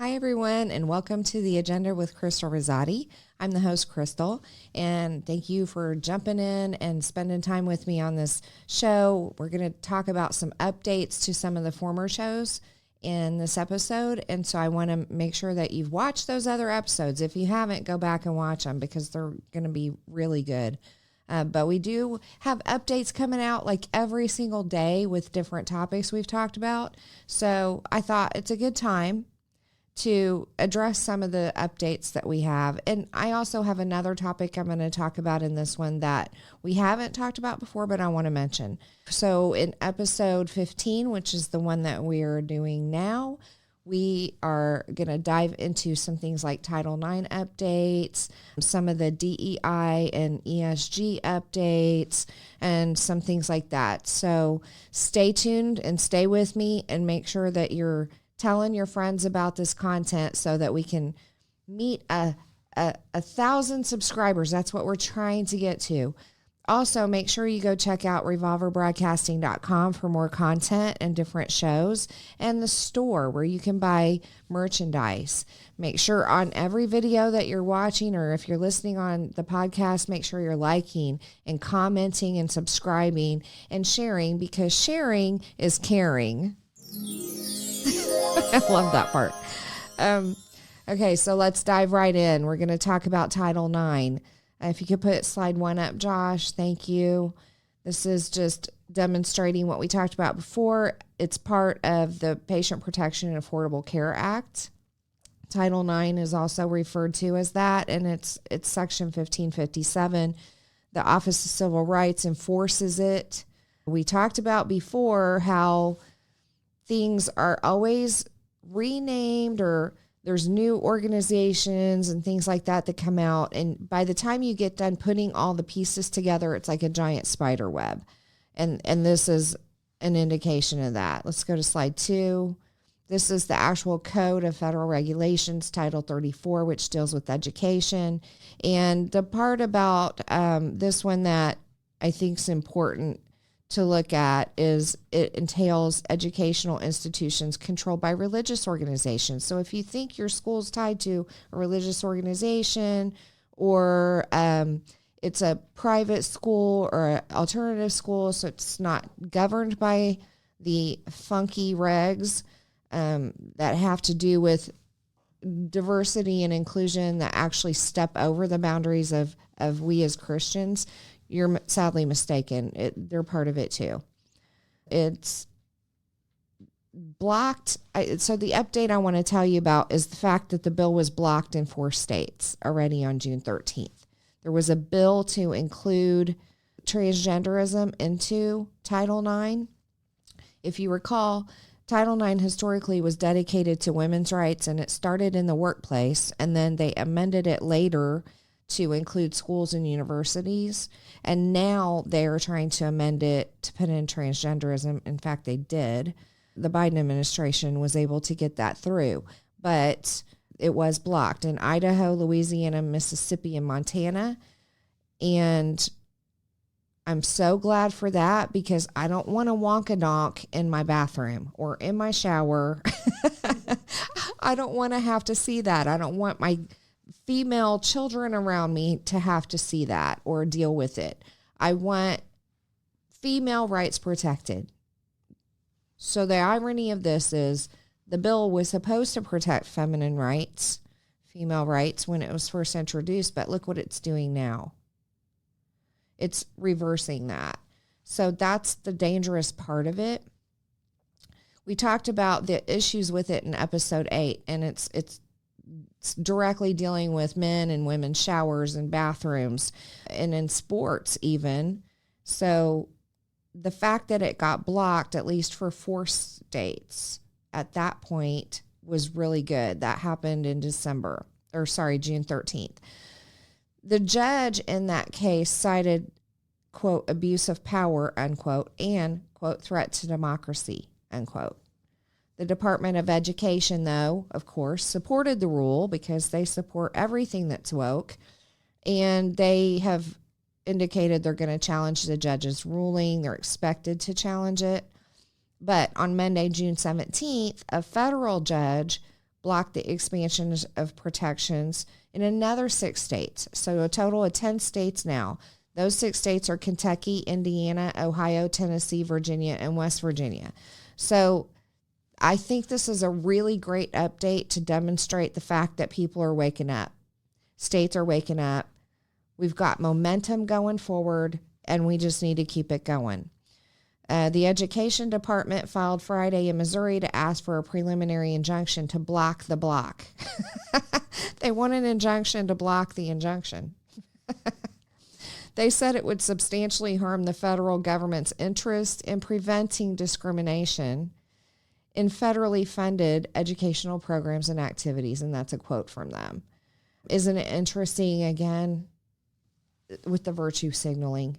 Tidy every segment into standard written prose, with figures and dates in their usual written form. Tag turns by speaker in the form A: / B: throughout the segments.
A: Hi, everyone, and welcome to The Agenda with Crystal Risotti. I'm the host, Crystal, and thank you for jumping in and spending time with me on this show. We're going to talk about some updates to some of the former shows in this episode, and so I want to make sure that you've watched those other episodes. If you haven't, go back and watch them because they're going to be really good. But we do have updates coming out like every single day with different topics we've talked about, so I thought it's a good time to address some of the updates that we have. And I also have another topic I'm going to talk about in this one that we haven't talked about before, but I want to mention. So in episode 15, which is the one that we're doing now, we are going to dive into some things like Title IX updates, some of the DEI and ESG updates, and some things like that. So stay tuned and stay with me and make sure that you're telling your friends about this content so that we can meet a 1,000 subscribers. That's what we're trying to get to. Also, make sure you go check out revolverbroadcasting.com for more content and different shows, and the store where you can buy merchandise. Make sure on every video that you're watching, or if you're listening on the podcast, make sure you're liking and commenting and subscribing and sharing, because sharing is caring. I love that part. Okay, so let's dive right in. We're going to talk about Title IX. If you could put slide 1 up, Josh, thank you. This is just demonstrating what we talked about before. It's part of the Patient Protection and Affordable Care Act. Title IX is also referred to as that, and it's Section 1557. The Office of Civil Rights enforces it. We talked about before how things are always renamed, or there's new organizations and things like that that come out. And by the time you get done putting all the pieces together, it's like a giant spider web. And this is an indication of that. Let's go to slide 2. This is the actual Code of Federal Regulations, Title 34, which deals with education. And the part about this one that I think is important to look at is it entails educational institutions controlled by religious organizations. So if you think your school's tied to a religious organization, or it's a private school or an alternative school, so it's not governed by the funky regs that have to do with diversity and inclusion that actually step over the boundaries of we as Christians, you're sadly mistaken. They're part of it too. It's blocked. So the update I want to tell you about is the fact that the bill was blocked in 4 states already on June 13th. There was a bill to include transgenderism into Title IX. If you recall, Title IX historically was dedicated to women's rights, and it started in the workplace, and then they amended it later to include schools and universities. And now they're trying to amend it to put in transgenderism. In fact, they did. The Biden administration was able to get that through, but it was blocked in Idaho, Louisiana, Mississippi, and Montana. And I'm so glad for that, because I don't want a wonka-donk in my bathroom or in my shower. I don't want to have to see that. I don't want my female children around me to have to see that or deal with it. I want female rights protected. So the irony of this is the bill was supposed to protect feminine rights, female rights, when it was first introduced, but look what it's doing now. It's reversing that. So that's the dangerous part of it. We talked about the issues with it in episode 8, and it's directly dealing with men and women's showers and bathrooms and in sports even. So the fact that it got blocked, at least for 4 states at that point, was really good. That happened in June 13th. The judge in that case cited, quote, abuse of power, unquote, and, quote, threat to democracy, unquote. The Department of Education, though, of course, supported the rule because they support everything that's woke, and they have indicated they're going to challenge the judge's ruling. They're expected to challenge it. But on Monday, June 17th, a federal judge blocked the expansion of protections in another 6 states. So a total of 10 states now. Those 6 states are Kentucky, Indiana, Ohio, Tennessee, Virginia, and West Virginia. So I think this is a really great update to demonstrate the fact that people are waking up. States are waking up. We've got momentum going forward, and we just need to keep it going. The Education Department filed Friday in Missouri to ask for a preliminary injunction to block the block. They want an injunction to block the injunction. They said it would substantially harm the federal government's interest in preventing discrimination in federally funded educational programs and activities, and that's a quote from them. Isn't it interesting, again, with the virtue signaling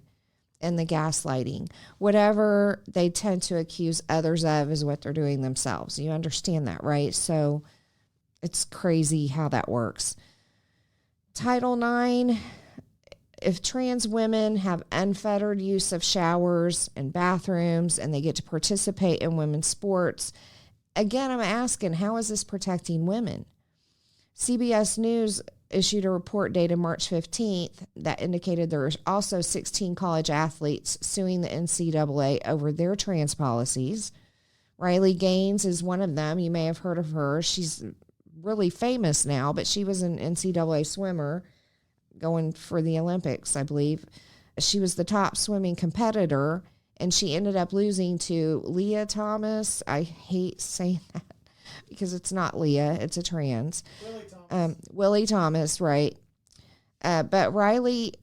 A: and the gaslighting? Whatever they tend to accuse others of is what they're doing themselves. You understand that, right? So it's crazy how that works. Title IX, if trans women have unfettered use of showers and bathrooms and they get to participate in women's sports, again, I'm asking, how is this protecting women? CBS News issued a report dated March 15th that indicated there are also 16 college athletes suing the NCAA over their trans policies. Riley Gaines is one of them. You may have heard of her. She's really famous now, but she was an NCAA swimmer going for the Olympics, I believe. She was the top swimming competitor, and she ended up losing to Leah Thomas. I hate saying that because it's not Leah, it's a trans. Willie Thomas, right. But Riley,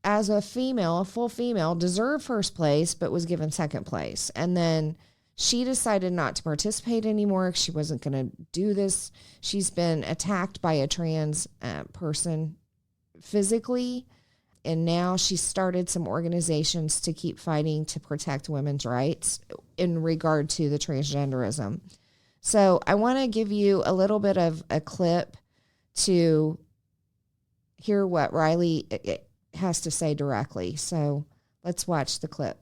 A: as a female, a full female, deserved first place, but was given second place. And then she decided not to participate anymore. She wasn't going to do this. She's been attacked by a trans person physically, and now she started some organizations to keep fighting to protect women's rights in regard to the transgenderism. So I want to give you a little bit of a clip to hear what Riley has to say directly. So let's watch the clip.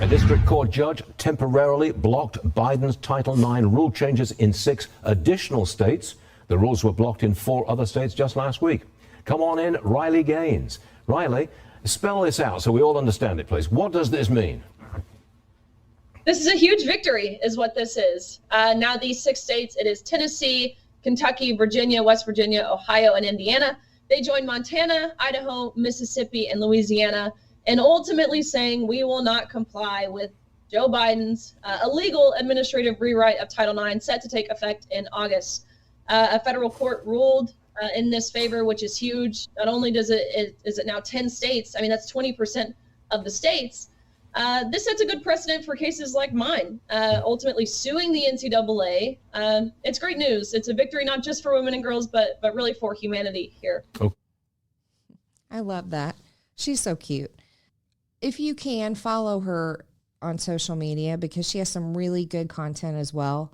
B: A district court judge temporarily blocked Biden's Title IX rule changes in 6 additional states. The rules were blocked in 4 other states just last week. Come on in, Riley Gaines. Riley, spell this out so we all understand it, please. What does this mean?
C: This is a huge victory, is what this is. Now these 6 states, it is Tennessee, Kentucky, Virginia, West Virginia, Ohio, and Indiana. They join Montana, Idaho, Mississippi, and Louisiana, and ultimately saying we will not comply with Joe Biden's illegal administrative rewrite of Title IX set to take effect in August. A federal court ruled in this favor, which is huge. Not only is it now 10 states, I mean, that's 20% of the states. This sets a good precedent for cases like mine, ultimately suing the NCAA. It's great news. It's a victory not just for women and girls, but really for humanity here.
B: Oh.
A: I love that. She's so cute. If you can, follow her on social media because she has some really good content as well.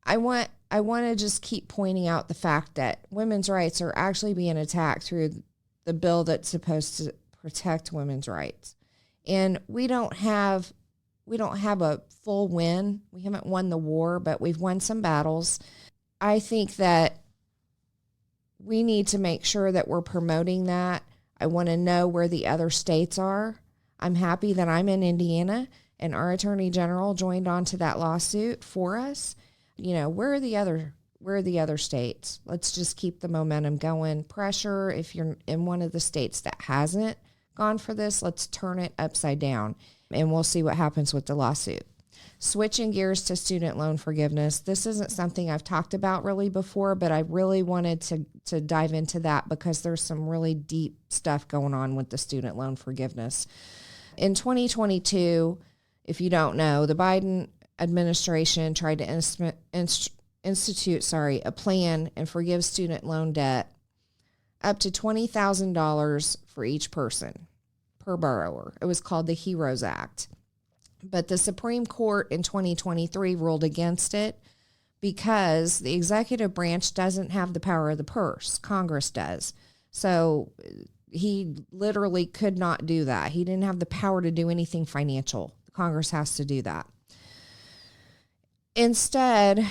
A: I want to just keep pointing out the fact that women's rights are actually being attacked through the bill that's supposed to protect women's rights. And we don't have a full win. We haven't won the war, but we've won some battles. I think that we need to make sure that we're promoting that. I want to know where the other states are. I'm happy that I'm in Indiana and our attorney general joined on to that lawsuit for us. You know, where are the other states? Let's just keep the momentum going. Pressure, if you're in one of the states that hasn't gone for this, let's turn it upside down and we'll see what happens with the lawsuit. Switching gears to student loan forgiveness. This isn't something I've talked about really before, but I really wanted to dive into that because there's some really deep stuff going on with the student loan forgiveness. In 2022, if you don't know, the Biden administration tried to institute a plan and forgive student loan debt up to $20,000 for each person per borrower. It was called the HEROES Act. But the Supreme Court in 2023 ruled against it because the executive branch doesn't have the power of the purse. Congress does. So he literally could not do that. He didn't have the power to do anything financial. Congress has to do that. Instead,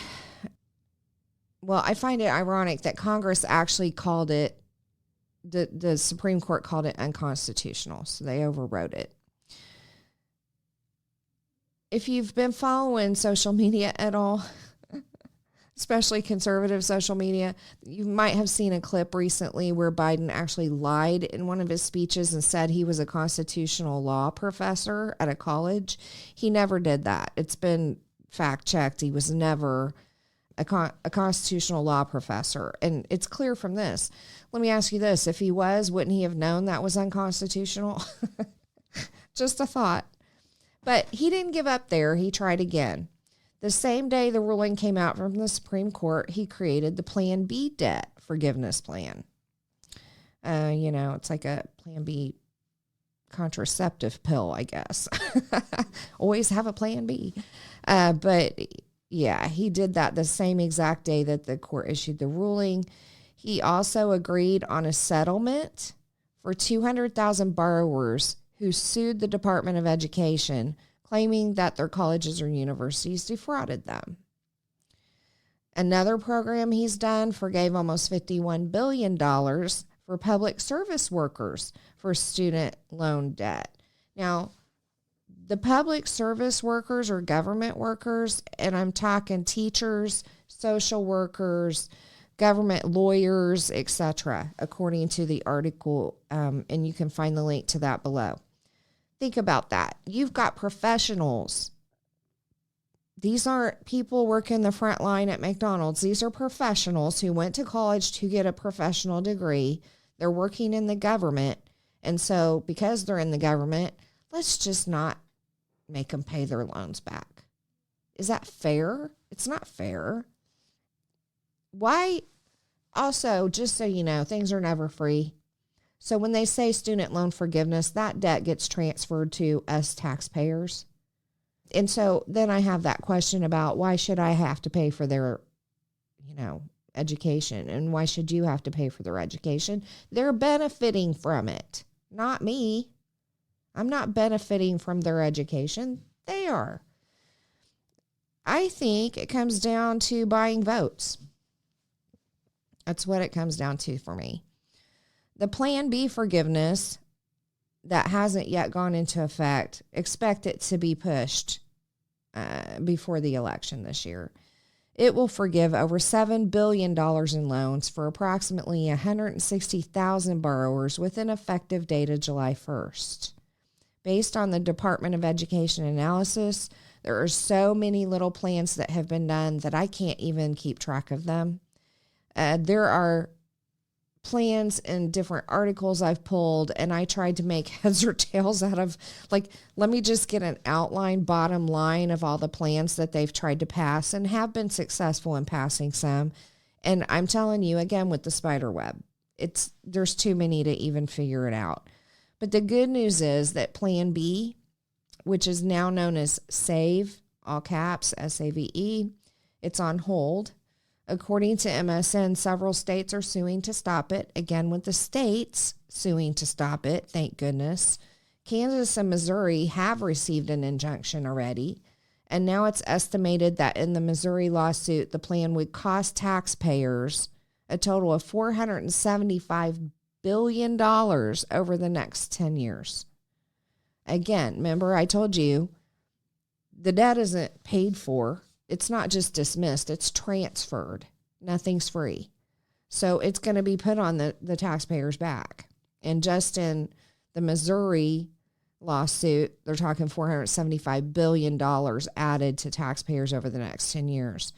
A: well, I find it ironic that Congress actually called it, the Supreme Court called it unconstitutional, so they overrode it. If you've been following social media at all, especially conservative social media, you might have seen a clip recently where Biden actually lied in one of his speeches and said he was a constitutional law professor at a college. He never did that. It's been fact-checked. He was never a constitutional law professor. And it's clear from this. Let me ask you this. If he was, wouldn't he have known that was unconstitutional? Just a thought. But he didn't give up there. He tried again. The same day the ruling came out from the Supreme Court, he created the Plan B debt forgiveness plan. It's like a Plan B contraceptive pill, I guess. Always have a Plan B. But yeah, he did that the same exact day that the court issued the ruling. He also agreed on a settlement for 200,000 borrowers who sued the Department of Education, claiming that their colleges or universities defrauded them. Another program he's done forgave almost $51 billion for public service workers for student loan debt. Now, the public service workers are government workers, and I'm talking teachers, social workers, government lawyers, etc., according to the article, and you can find the link to that below. Think about that. You've got professionals. These aren't people working the front line at McDonald's. These are professionals who went to college to get a professional degree. They're working in the government. And so because they're in the government, let's just not make them pay their loans back. Is that fair? It's not fair. Why? Also, just so you know, things are never free. So when they say student loan forgiveness, that debt gets transferred to us taxpayers. And so then I have that question about why should I have to pay for their, education? And why should you have to pay for their education? They're benefiting from it, not me. I'm not benefiting from their education. They are. I think it comes down to buying votes. That's what it comes down to for me. The Plan B forgiveness that hasn't yet gone into effect, expect it to be pushed before the election this year. It will forgive over $7 billion in loans for approximately 160,000 borrowers with an effective date of July 1st. Based on the Department of Education analysis, there are so many little plans that have been done that I can't even keep track of them. There are plans and different articles I've pulled, and I tried to make heads or tails out of, let me just get an outline, bottom line of all the plans that they've tried to pass and have been successful in passing some. And I'm telling you, again, with the spider web, there's too many to even figure it out. But the good news is that Plan B, which is now known as SAVE, all caps, SAVE, it's on hold. According to MSN, several states are suing to stop it. Again, with the states suing to stop it, thank goodness. Kansas and Missouri have received an injunction already. And now it's estimated that in the Missouri lawsuit, the plan would cost taxpayers a total of $475 billion over the next 10 years. Again, remember I told you the debt isn't paid for. It's not just dismissed, it's transferred. Nothing's free. So it's going to be put on the taxpayers' back. And just in the Missouri lawsuit, they're talking $475 billion added to taxpayers over the next 10 years.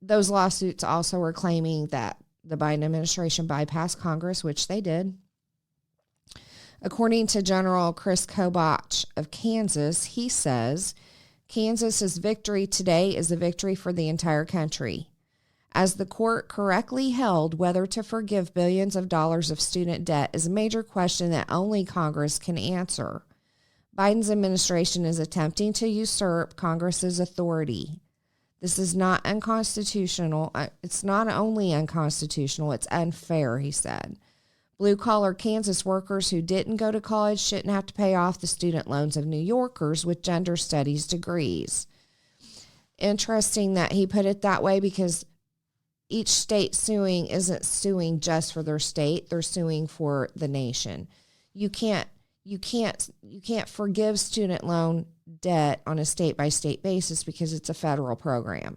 A: Those lawsuits also are claiming that the Biden administration bypassed Congress, which they did. According to General Chris Kobach of Kansas, he says, Kansas's victory today is a victory for the entire country. As the court correctly held, whether to forgive billions of dollars of student debt is a major question that only Congress can answer. Biden's administration is attempting to usurp Congress's authority. This is not unconstitutional. It's not only unconstitutional, it's unfair, he said. Blue-collar Kansas workers who didn't go to college shouldn't have to pay off the student loans of New Yorkers with gender studies degrees. interesting that he put it that way, because each state suing isn't suing just for their state. They're suing for the nation. You can't forgive student loan debt on a state by state basis because it's a federal program.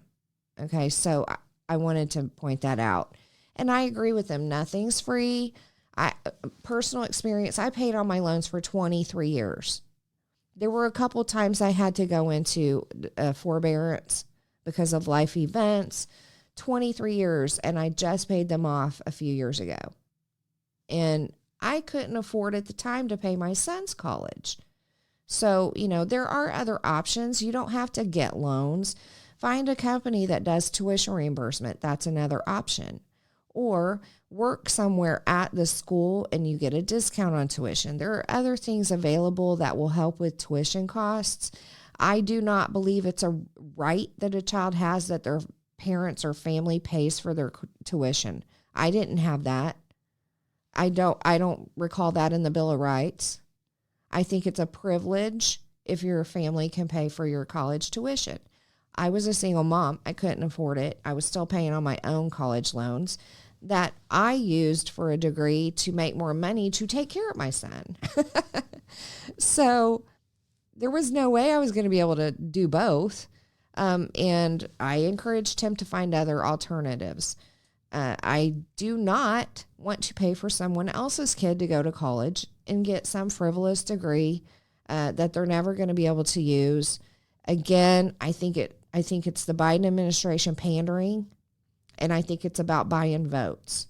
A: Okay. So I wanted to point that out, and I agree with them. Nothing's free. Personal experience, I paid on my loans for 23 years. There were a couple times I had to go into forbearance because of life events. 23 years, and I just paid them off a few years ago. And I couldn't afford at the time to pay my son's college. So, there are other options. You don't have to get loans. Find a company that does tuition reimbursement. That's another option. Or work somewhere at the school and you get a discount on tuition. There are other things available that will help with tuition costs. I do not believe it's a right that a child has that their parents or family pays for their tuition. I didn't have that. I don't recall that in the Bill of Rights. I think it's a privilege if your family can pay for your college tuition. I was a single mom. I couldn't afford it. I was still paying on my own college loans that I used for a degree to make more money to take care of my son. So there was no way I was going to be able to do both. And I encouraged him to find other alternatives. I do not want to pay for someone else's kid to go to college and get some frivolous degree that they're never going to be able to use. Again, I think it's the Biden administration pandering, and I think it's about buying votes.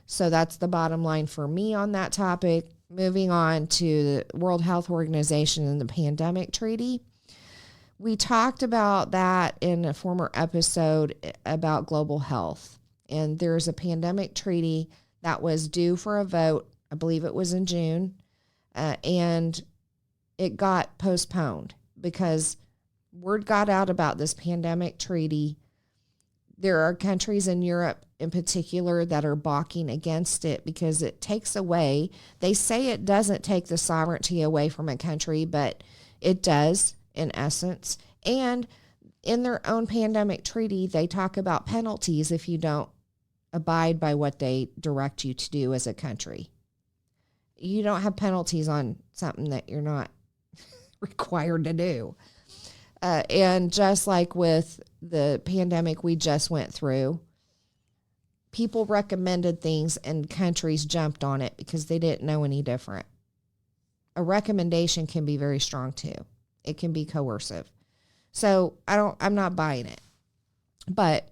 A: So that's the bottom line for me on that topic. Moving on to the World Health Organization and the pandemic treaty. We talked about that in a former episode about global health. And there's a pandemic treaty that was due for a vote. I believe it was in June. And it got postponed because word got out about this pandemic treaty. There are countries in Europe in particular that are balking against it because it takes away, they say it doesn't take the sovereignty away from a country, but it does in essence. And in their own pandemic treaty, they talk about penalties if you don't abide by what they direct you to do as a country. You don't have penalties on something that you're not required to do. And just like with the pandemic we just went through, people recommended things and countries jumped on it because they didn't know any different. A recommendation can be very strong too. It can be coercive. So I'm not buying it. But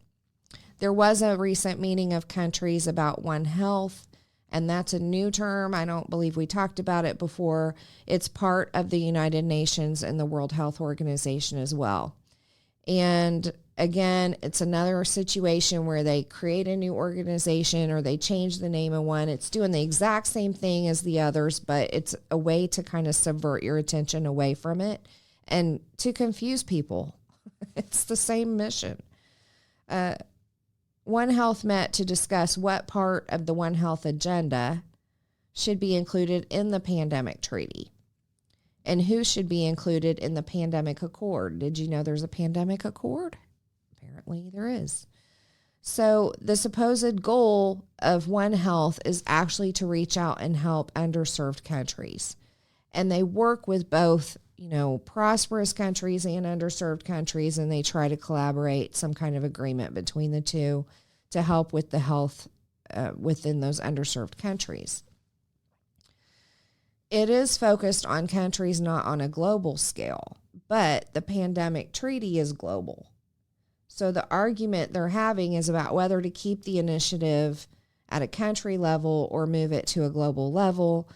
A: there was a recent meeting of countries about One Health, and that's a new term. I don't believe we talked about it before. It's part of the United Nations and the World Health Organization as well. And again, it's another situation where they create a new organization or they change the name of one. It's doing the exact same thing as the others, but it's a way to kind of subvert your attention away from it and to confuse people. It's the same mission. One Health met to discuss what part of the One Health agenda should be included in the pandemic treaty and who should be included in the pandemic accord. Did you know there's a pandemic accord? Apparently there is. So the supposed goal of One Health is actually to reach out and help underserved countries. And they work with both, prosperous countries and underserved countries, and they try to collaborate some kind of agreement between the two to help with the health within those underserved countries. It is focused on countries not on a global scale, but the pandemic treaty is global. So the argument they're having is about whether to keep the initiative at a country level or move it to a global level.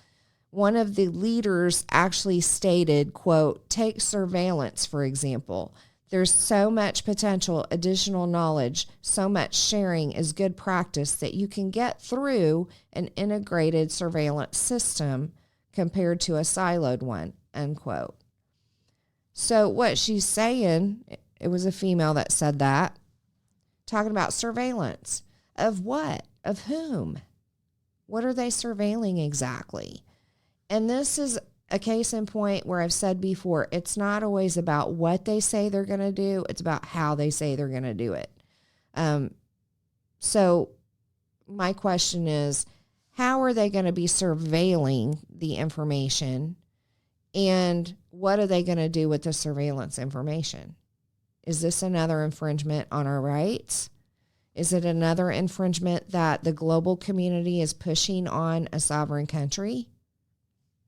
A: One of the leaders actually stated, quote, take surveillance, for example. There's so much potential additional knowledge, so much sharing is good practice that you can get through an integrated surveillance system compared to a siloed one, unquote. So what she's saying, it was a female that said that, talking about surveillance. Of what? Of whom? What are they surveilling exactly? And this is a case in point where I've said before, it's not always about what they say they're going to do. It's about how they say they're going to do it. So my question is, how are they going to be surveilling the information, and what are they going to do with the surveillance information? Is this another infringement on our rights? Is it another infringement that the global community is pushing on a sovereign country?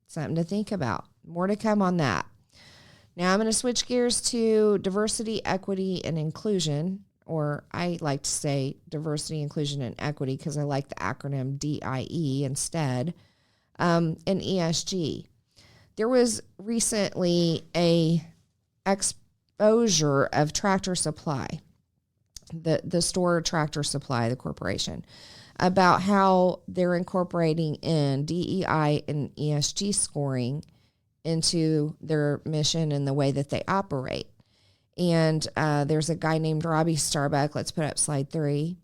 A: Something to think about. More to come on that. Now I'm going to switch gears to diversity, equity, and inclusion, or I like to say diversity, inclusion, and equity because I like the acronym DIE instead, and ESG. There was recently a exposure of Tractor Supply, the store Tractor Supply, the corporation, about how they're incorporating in DEI and ESG scoring into their mission and the way that they operate. And there's a guy named Robbie Starbuck. Let's put up slide 3.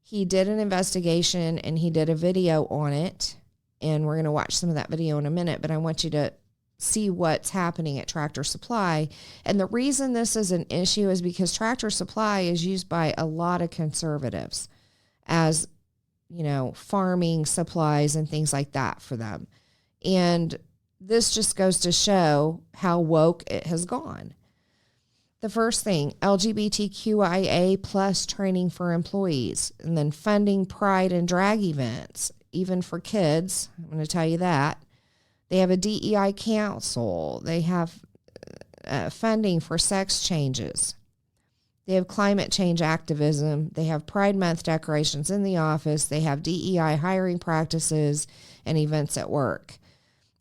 A: He did an investigation and he did a video on it. And we're going to watch some of that video in a minute, but I want you to see what's happening at Tractor Supply. And the reason this is an issue is because Tractor Supply is used by a lot of conservatives as, you know, farming supplies and things like that for them. And this just goes to show how woke it has gone. The first thing, LGBTQIA plus training for employees, and then funding pride and drag events, even for kids. I'm going to tell you that. They have a DEI council. They have funding for sex changes. They have climate change activism. They have Pride Month decorations in the office. They have DEI hiring practices and events at work.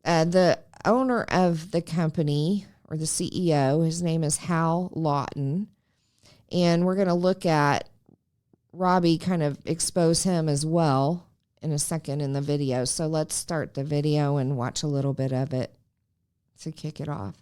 A: The owner of the company, or the CEO, his name is Hal Lawton. And we're going to look at Robbie, kind of expose him as well in a second in the video. So let's start the video and watch a little bit of it to kick it off.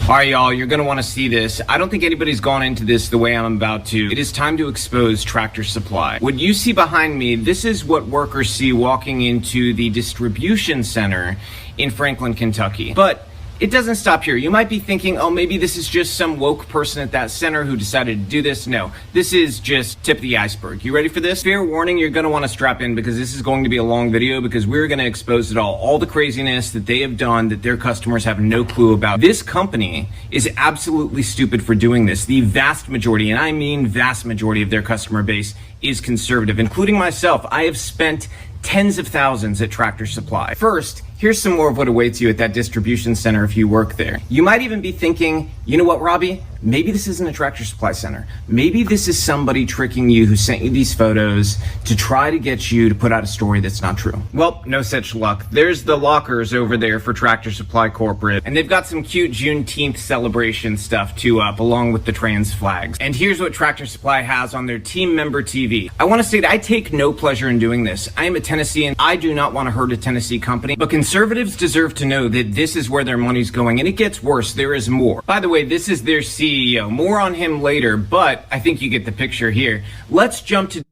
D: All right, y'all, you're going to want to see this. I don't think anybody's gone into this the way I'm about to. It is time to expose Tractor Supply. What you see behind me, this is what workers see walking into the distribution center in Franklin, Kentucky. But it doesn't stop here. You might be thinking, oh, maybe this is just some woke person at that center who decided to do this. No, this is just tip of the iceberg. You ready for this? Fair warning, you're going to want to strap in because this is going to be a long video because we're going to expose it all the craziness that they have done that their customers have no clue about. This company is absolutely stupid for doing this. The vast majority, and I mean vast majority of their customer base is conservative, including myself. I have spent tens of thousands at Tractor Supply. First, here's some more of what awaits you at that distribution center if you work there. You might even be thinking, you know what, Robbie? Maybe this isn't a Tractor Supply center. Maybe this is somebody tricking you who sent you these photos to try to get you to put out a story that's not true. Well, no such luck. There's the lockers over there for Tractor Supply Corporate, and they've got some cute Juneteenth celebration stuff too up, along with the trans flags. And here's what Tractor Supply has on their team member TV. I want to say that I take no pleasure in doing this. I am a Tennessean. I do not want to hurt a Tennessee company, but conservatives deserve to know that this is where their money's going, and it gets worse. There is more. By the way, this is their CEO. More on him later, but I think you get the picture here. Let's jump to...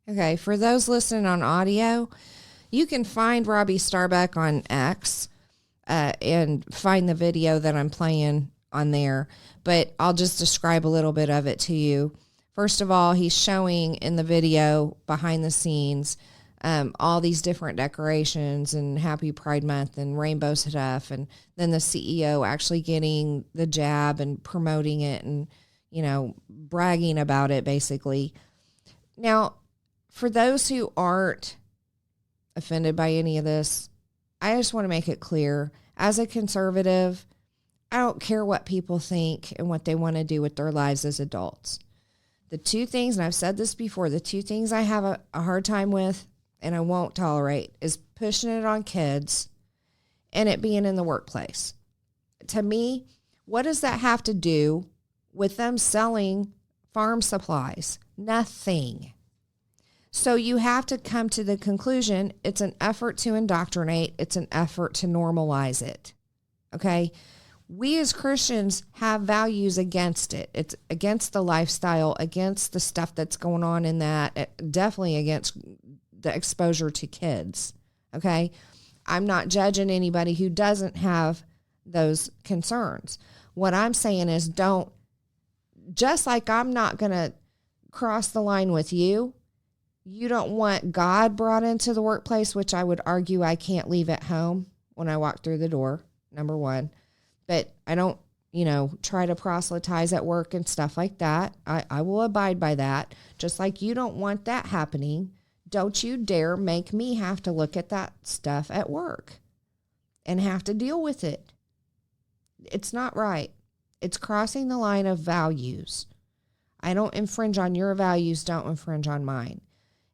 A: Okay, for those listening on audio, you can find Robbie Starbuck on X and find the video that I'm playing on there, but I'll just describe a little bit of it to you. First of all, he's showing in the video behind the scenes all these different decorations and Happy Pride Month and rainbow stuff, and then the CEO actually getting the jab and promoting it and, you know, bragging about it basically. Now, for those who aren't offended by any of this, I just want to make it clear, as a conservative, I don't care what people think and what they want to do with their lives as adults. The two things, and I've said this before, the two things I have a hard time with and I won't tolerate is pushing it on kids and it being in the workplace. To me, what does that have to do with them selling farm supplies? Nothing. So you have to come to the conclusion it's an effort to indoctrinate. It's an effort to normalize it. Okay? we as Christians have values against it. It's against the lifestyle, against the stuff that's going on in that, definitely against the exposure to kids. Okay. I'm not judging anybody who doesn't have those concerns. What I'm saying is just like I'm not going to cross the line with you, you don't want God brought into the workplace, which I would argue I can't leave at home when I walk through the door, number one. But I don't, try to proselytize at work and stuff like that. I will abide by that. Just like you don't want that happening, don't you dare make me have to look at that stuff at work and have to deal with it. It's not right. It's crossing the line of values. I don't infringe on your values, don't infringe on mine.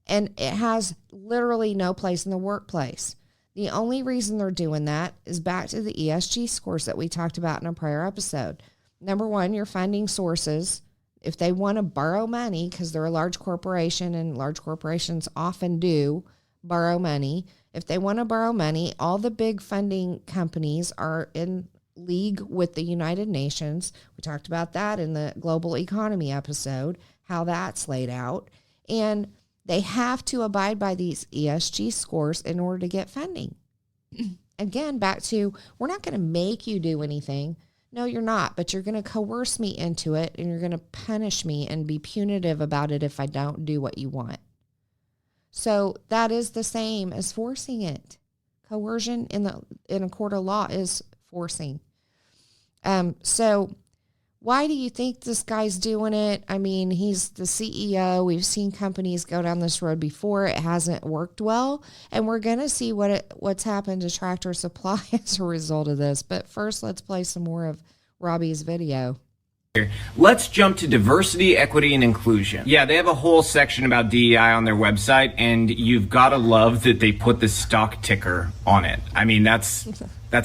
A: And it has literally no place in the workplace. The only reason they're doing that is back to the ESG scores that we talked about in a prior episode. Number one, your funding sources. If they want to borrow money, because they're a large corporation and large corporations often do borrow money. If they want to borrow money, all the big funding companies are in league with the United Nations. We talked about that in the global economy episode, how that's laid out. And they have to abide by these ESG scores in order to get funding. Again, back to, we're not going to make you do anything. No, you're not, but you're going to coerce me into it, and you're going to punish me and be punitive about it if I don't do what you want. So that is the same as forcing it. Coercion in a court of law is forcing. So why do you think this guy's doing it? I mean, he's the CEO. We've seen companies go down this road before. It hasn't worked well. And we're going to see what's happened to Tractor Supply as a result of this. But first, let's play some more of Robbie's video.
D: Let's jump to diversity, equity, and inclusion. Yeah, they have a whole section about DEI on their website, and you've got to love that they put the stock ticker on it. I mean, that's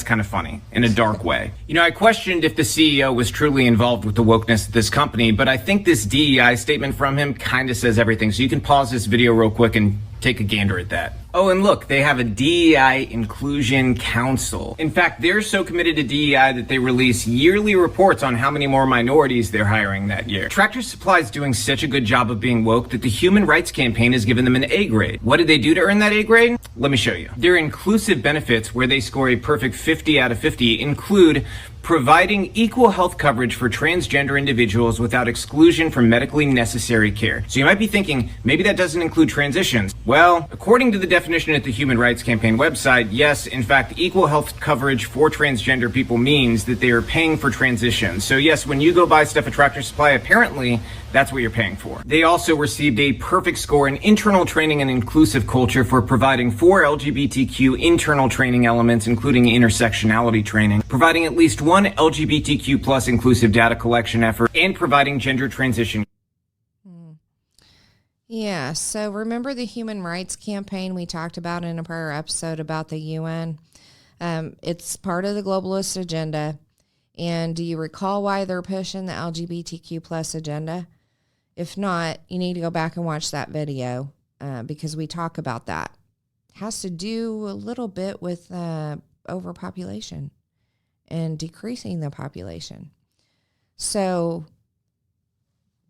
D: kind of funny in a dark way. I questioned if the CEO was truly involved with the wokeness of this company, but I think this DEI statement from him kind of says everything. So you can pause this video real quick and take a gander at that. Oh, and look, they have a DEI Inclusion Council. In fact, they're so committed to DEI that they release yearly reports on how many more minorities they're hiring that year. Tractor Supply is doing such a good job of being woke that the Human Rights Campaign has given them an A grade. What did they do to earn that A grade? Let me show you. Their inclusive benefits, where they score a perfect 50 out of 50, include providing equal health coverage for transgender individuals without exclusion from medically necessary care. So you might be thinking, maybe that doesn't include transitions. Well, according to the definition at the Human Rights Campaign website, yes, in fact, equal health coverage for transgender people means that they are paying for transitions. So yes, when you go buy stuff at Tractor Supply, apparently that's what you're paying for. They also received a perfect score in internal training and inclusive culture for providing 4 LGBTQ internal training elements, including intersectionality training, providing at least one LGBTQ plus inclusive data collection effort, and providing gender transition.
A: Yeah, so remember the Human Rights Campaign we talked about in a prior episode about the UN? It's part of the globalist agenda. And do you recall why they're pushing the LGBTQ plus agenda? If not, you need to go back and watch that video because we talk about that. It has to do a little bit with overpopulation and decreasing the population. So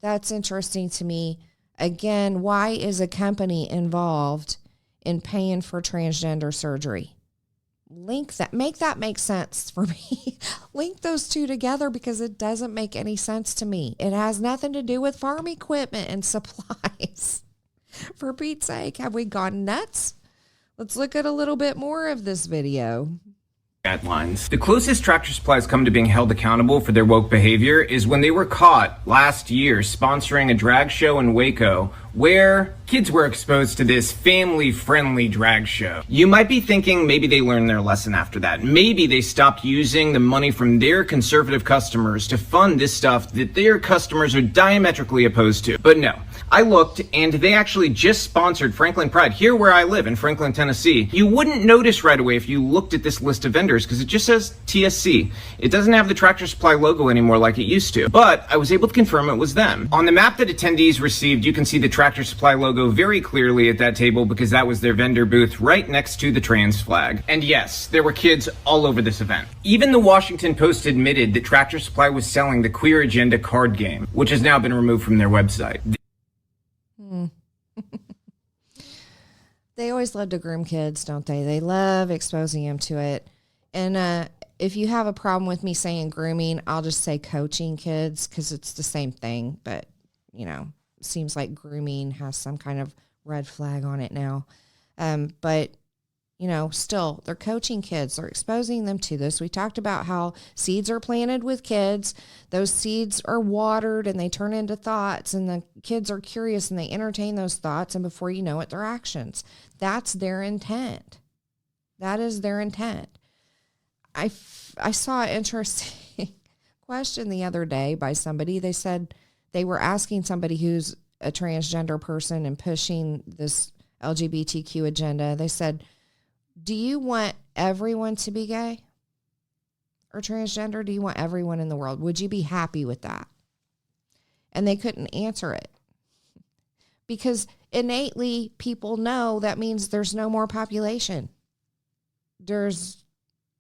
A: that's interesting to me. Again, why is a company involved in paying for transgender surgery? Make that make sense for me. Link those two together because it doesn't make any sense to me. It has nothing to do with farm equipment and supplies. For Pete's sake, have we gone nuts? Let's look at a little bit more of this video.
D: Guidelines. The closest Tractor Supply has come to being held accountable for their woke behavior is when they were caught last year sponsoring a drag show in Waco where kids were exposed to this family-friendly drag show. You might be thinking maybe they learned their lesson after that. Maybe they stopped using the money from their conservative customers to fund this stuff that their customers are diametrically opposed to. But no. I looked, and they actually just sponsored Franklin Pride here where I live in Franklin, Tennessee. You wouldn't notice right away if you looked at this list of vendors because it just says TSC. It doesn't have the Tractor Supply logo anymore like it used to, but I was able to confirm it was them. On the map that attendees received, you can see the Tractor Tractor Supply logo very clearly at that table because that was their vendor booth right next to the trans flag. And yes, there were kids all over this event. Even the Washington Post admitted that Tractor Supply was selling the Queer Agenda card game, which has now been removed from their website.
A: They always love to groom kids, don't they? They love exposing them to it. And if you have a problem with me saying grooming, I'll just say coaching kids because it's the same thing. But, you know, it seems like grooming has some kind of red flag on it now. But, you know, still, they're coaching kids. They're exposing them to this. We talked about how seeds are planted with kids. Those seeds are watered and they turn into thoughts. And the kids are curious and they entertain those thoughts. And before you know it, they're actions. That's their intent. That is their intent. I saw an interesting question the other day by somebody. They said they were asking somebody who's a transgender person and pushing this LGBTQ agenda. They said, do you want everyone to be gay or transgender? Do you want everyone in the world? Would you be happy with that? And they couldn't answer it because innately people know that means there's no more population. There's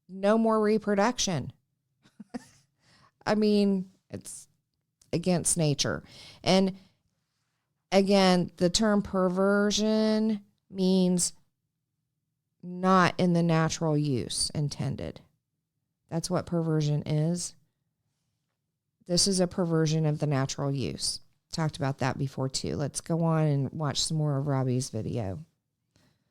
A: no more reproduction. I mean, it's against nature. And again, the term perversion means not in the natural use intended. That's what perversion is. This is a perversion of the natural use. Talked about that before too. Let's go on and watch some more of Robbie's video.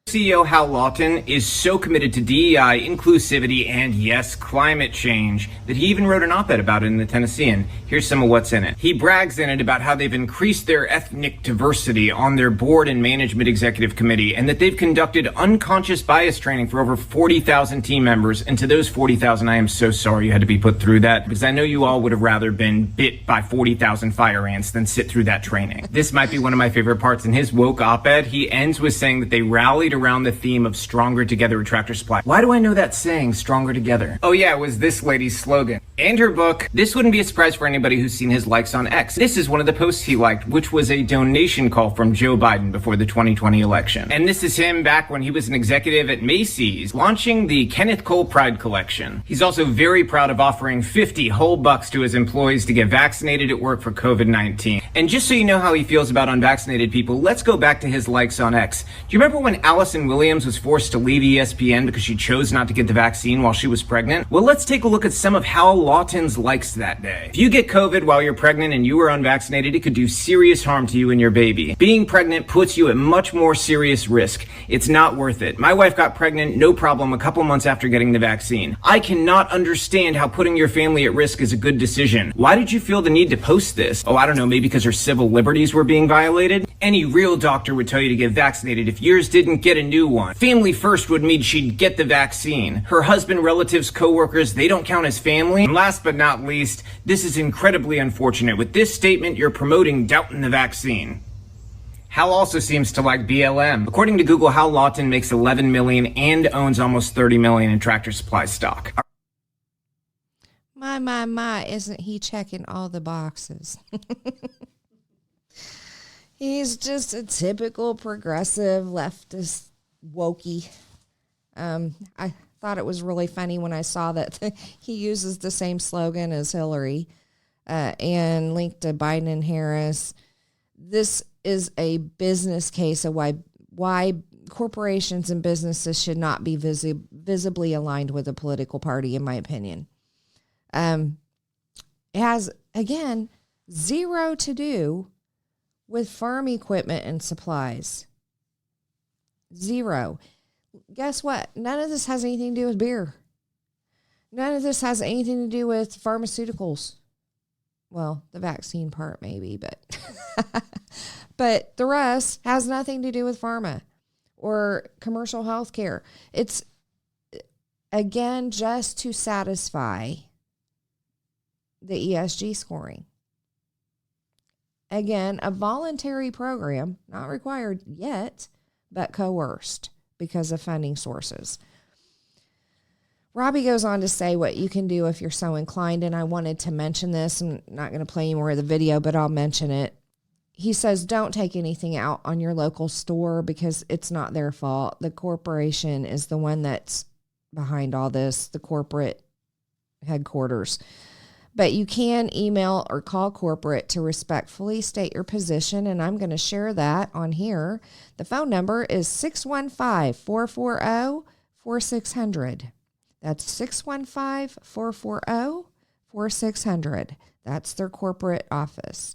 D: CEO Hal Lawton is so committed to DEI, inclusivity, and yes, climate change that he even wrote an op-ed about it in the Tennessean. Here's some of what's in it. He brags in it about how they've increased their ethnic diversity on their board and management executive committee and that they've conducted unconscious bias training for over 40,000 team members. And to those 40,000, I am so sorry you had to be put through that because I know you all would have rather been bit by 40,000 fire ants than sit through that training. This might be one of my favorite parts. In his woke op-ed, he ends with saying that they rallied around the theme of stronger together at Tractor Supply. Why do I know that saying, stronger together? Oh yeah, it was this lady's slogan. And her book. This wouldn't be a surprise for anybody who's seen his likes on X. This is one of the posts he liked, which was a donation call from Joe Biden before the 2020 election. And this is him back when he was an executive at Macy's, launching the Kenneth Cole Pride Collection. He's also very proud of offering 50 whole bucks to his employees to get vaccinated at work for COVID-19. And just so you know how he feels about unvaccinated people, let's go back to his likes on X. Do you remember when Allison Williams was forced to leave ESPN because she chose not to get the vaccine while she was pregnant? Well, let's take a look at some of Hal Lawton's likes that day. If you get COVID while you're pregnant and you are unvaccinated, it could do serious harm to you and your baby. Being pregnant puts you at much more serious risk. It's not worth it. My wife got pregnant, no problem, a couple months after getting the vaccine. I cannot understand how putting your family at risk is a good decision. Why did you feel the need to post this? Oh, I don't know, maybe because her civil liberties were being violated? Any real doctor would tell you to get vaccinated if yours didn't get a new one. Family first would mean she'd get the vaccine. Her husband, relatives, co-workers, they don't count as family. And last but not least, this is incredibly unfortunate. With this statement, you're promoting doubt in the vaccine. Hal also seems to like BLM. According to Google, Hal Lawton makes $11 million and owns almost $30 million in Tractor Supply stock.
A: My, isn't he checking all the boxes? He's just a typical progressive leftist wokey. I thought it was really funny when I saw that he uses the same slogan as Hillary and linked to Biden and Harris. This is a business case of why corporations and businesses should not be visibly aligned with a political party, in my opinion. It has, again, zero to do with farm equipment and supplies. Zero. Guess what? None of this has anything to do with beer. None of this has anything to do with pharmaceuticals. Well, the vaccine part maybe, but the rest has nothing to do with pharma or commercial health care. It's, again, just to satisfy the ESG scoring. Again, a voluntary program, not required yet, but coerced because of funding sources. Robbie goes on to say what you can do if you're so inclined, and I wanted to mention this. I'm not going to play any more of the video, but I'll mention it. he says don't take anything out on your local store because it's not their fault. The corporation is the one that's behind all this, the corporate headquarters. But you can email or call corporate to respectfully state your position, and I'm going to share that on here. The phone number is 615-440-4600. That's 615-440-4600. That's their corporate office.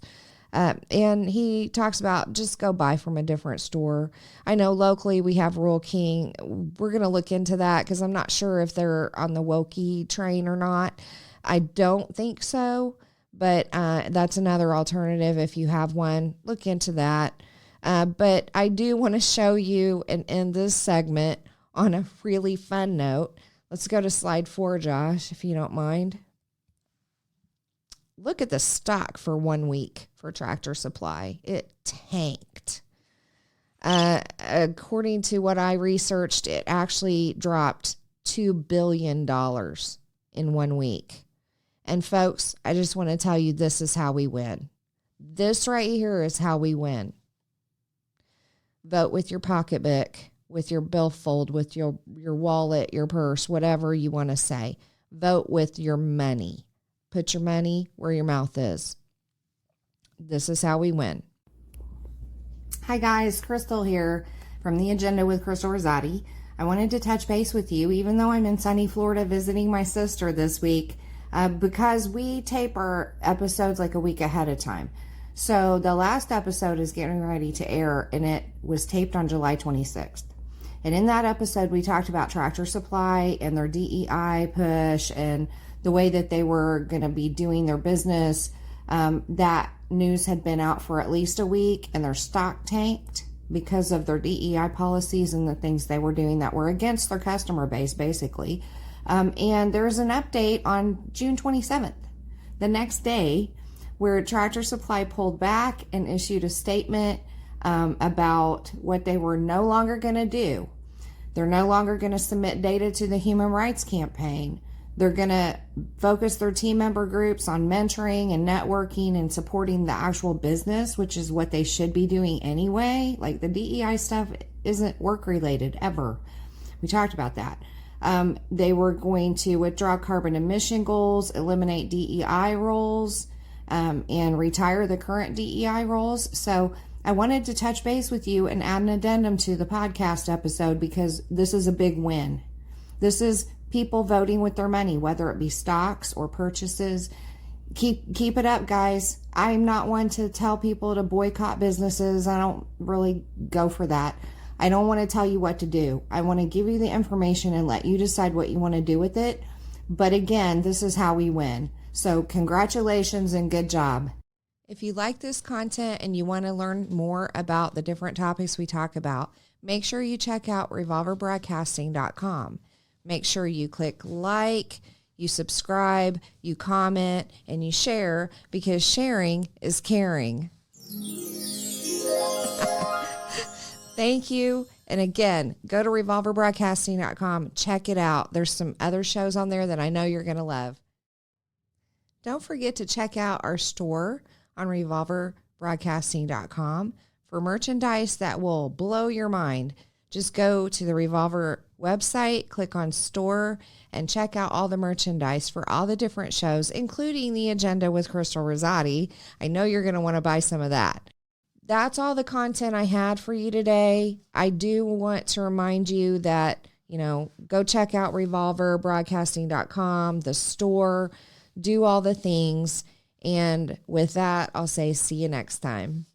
A: And he talks about just go buy from a different store. I know locally we have Rural King. We're going to look into that because I'm not sure if they're on the Wokie train or not. I don't think so, but that's another alternative. If you have one, look into that. But I do want to show you and end this segment on a really fun note. Let's go to slide 4, Josh, if you don't mind. Look at the stock for 1 week for Tractor Supply. It tanked. According to what I researched, it actually dropped $2 billion in 1 week. And folks, I just want to tell you, this is how we win. This right here is how we win. Vote with your pocketbook, with your billfold, with your wallet, your purse, whatever you want to say. Vote with your money. Put your money where your mouth is. This is how we win. Hi guys, Crystal here from The Agenda with Crystal Risotti. I wanted to touch base with you, even though I'm in sunny Florida visiting my sister this week, because we tape our episodes like a week ahead of time. So the last episode is getting ready to air, and it was taped on July 26th. And in that episode, we talked about Tractor Supply and their DEI push and the way that they were going to be doing their business. That news had been out for at least a week, and their stock tanked because of their DEI policies and the things they were doing that were against their customer base, basically. And there's an update on June 27th, the next day, where Tractor Supply pulled back and issued a statement about what they were no longer going to do. They're no longer going to submit data to the Human Rights Campaign. They're going to focus their team member groups on mentoring and networking and supporting the actual business, which is what they should be doing anyway. Like, the DEI stuff isn't work related ever. We talked about that. They were going to withdraw carbon emission goals, eliminate DEI roles, and retire the current DEI roles. So I wanted to touch base with you and add an addendum to the podcast episode because this is a big win. This is people voting with their money, whether it be stocks or purchases. Keep it up, guys. I'm not one to tell people to boycott businesses. I don't really go for that. I don't want to tell you what to do. I want to give you the information and let you decide what you want to do with it. But again, this is how we win. So congratulations and good job. If you like this content and you want to learn more about the different topics we talk about, make sure you check out revolverbroadcasting.com. Make sure you click like, you subscribe, you comment, and you share, because sharing is caring. Thank you. And again, go to revolverbroadcasting.com. Check it out. There's some other shows on there that I know you're going to love. Don't forget to check out our store on revolverbroadcasting.com for merchandise that will blow your mind. Just go to the Revolver website, click on store, and check out all the merchandise for all the different shows, including The Agenda with Crystal Risotti. I know you're going to want to buy some of that. That's all the content I had for you today. I do want to remind you that, go check out revolverbroadcasting.com, the store, do all the things. And with that, I'll say see you next time.